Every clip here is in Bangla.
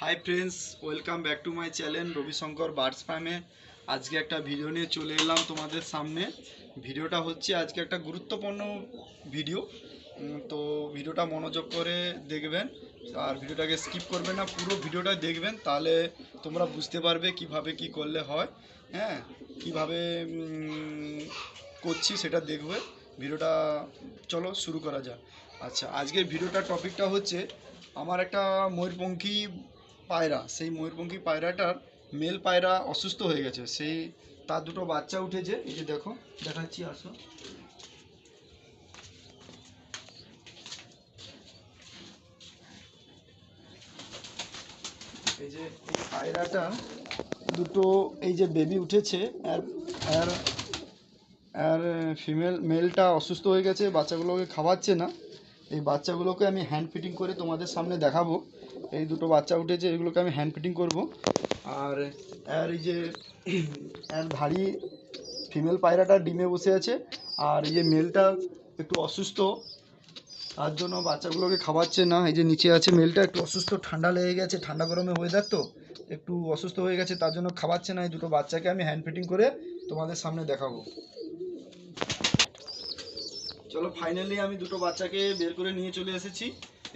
High friends, welcome back to my channel Ravishankar birds ফার্মে। আজকে একটা ভিডিও নিয়ে চলে এলাম তোমাদের সামনে। ভিডিওটা হচ্ছে আজকে একটা গুরুত্বপূর্ণ ভিডিও। তো ভিডিওটা মনোযোগ করে দেখবেন আর ভিডিওটাকে স্কিপ করবেন না, পুরো ভিডিওটা দেখবেন, তাহলে তোমরা বুঝতে পারবে কিভাবে কি করলে হয়। হ্যাঁ, কিভাবে করছি সেটা দেখবে। ভিডিওটা চলো শুরু করা যাক। আচ্ছা, আজকের ভিডিওটার টপিকটা হচ্ছে আমার একটা ময়ূরপঙ্খী পায়রা। সেই ময়ূরপঙ্খী পায়রাটার মেল পায়রা অসুস্থ হয়ে গেছে। সেই তার দুটো বাচ্চা উঠেছে, এই যে দেখো, দেখাচ্ছি, আসো। এই যে এই পায়রাটা দুটো, এই যে বেবি উঠেছে, আর আর আর মেলটা অসুস্থ হয়ে গেছে, বাচ্চাগুলোকে খাওয়াচ্ছে না। এই বাচ্চাগুলোকে আমি হ্যান্ড ফিটিং করে তোমাদের সামনে দেখাবো। এই দুটো বাচ্চা উঠেছে, এগুলোকে আমি হ্যান্ড ফিটিং করব। আর এই যে ভারী ফিমেল পায়রাটা ডিমে বসে আছে, আর এই যে মেলটা একটু অসুস্থ, তার জন্য বাচ্চাগুলোকে খাওয়াচ্ছে না। এই যে নিচে আছে মেলটা, একটু অসুস্থ, ঠান্ডা লেগে গেছে, ঠান্ডা গরমে ওয়েদার তো একটু অসুস্থ হয়ে গেছে, তার জন্য খাওয়াচ্ছে না। এই দুটো বাচ্চাকে আমি হ্যান্ড ফিটিং করে তোমাদের সামনে দেখাবো। চলো, ফাইনালি আমি দুটো বাচ্চাকে বের করে নিয়ে চলে এসেছি।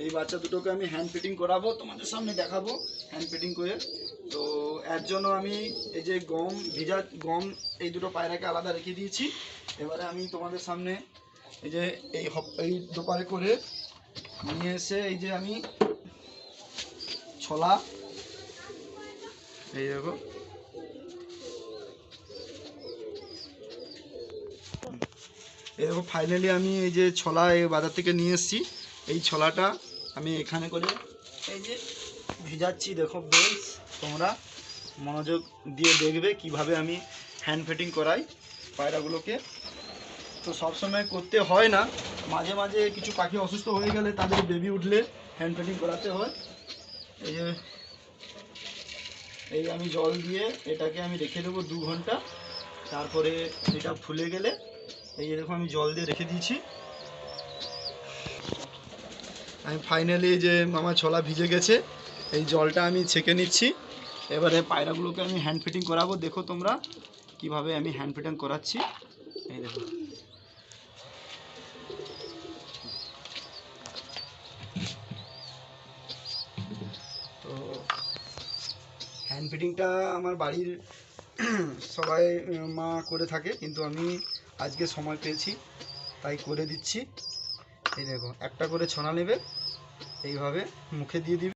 এই বাচ্চা দুটোকে আমি হ্যান্ড ফিটিং করাবো, তোমাদের সামনে দেখাবো হ্যান্ড ফিটিং করে। তো এর জন্য আমি এই যে ভিজা গম এই দুটো পায়রাকে আলাদা রেখে দিয়েছি। এবারে আমি তোমাদের সামনে এই যে এই দোপারে করে নিয়ে এসে, এই যে আমি ছোলা, এই দেখো, ফাইনালি আমি এই যে ছোলা এই বাজার থেকে নিয়ে এসেছি। এই ছোলাটা আমি এখানে করে এই যে ভিজাচ্ছি। দেখো বেশ, তোমরা মনোযোগ দিয়ে দেখবে কিভাবে আমি হ্যান্ড ফিটিং করাই পায়রাগুলোকে। তো সবসময় করতে হয় না, মাঝে মাঝে কিছু পাখি অসুস্থ হয়ে গেলে, তাদের বেবি উঠলে হ্যান্ড ফিটিং করাতে হয়। এই যে এই আমি জল দিয়ে এটাকে আমি রেখে দেবো 2 ঘন্টা। তারপরে এটা ফুলে গেলে এই এরকম আমি জল দিয়ে রেখে দিয়েছি। আমি ফাইনালি যে আমার ছোলা ভিজে গেছে, এই জলটা আমি ছেঁকে নিচ্ছি। এবারে পায়রাগুলোকে আমি হ্যান্ড ফিটিং করাবো। দেখো তোমরা কিভাবে আমি হ্যান্ড ফিটিং করাচ্ছি। এই দেখো, তো হ্যান্ড ফিটিংটা আমার বাড়ির সবাই মা করে থাকে, কিন্তু আমি আজকে সময় পেয়েছি তাই করে দিচ্ছি। এই দেখো, একটা করে ছড়া নেবে, এইভাবে মুখে দিয়ে দিবে।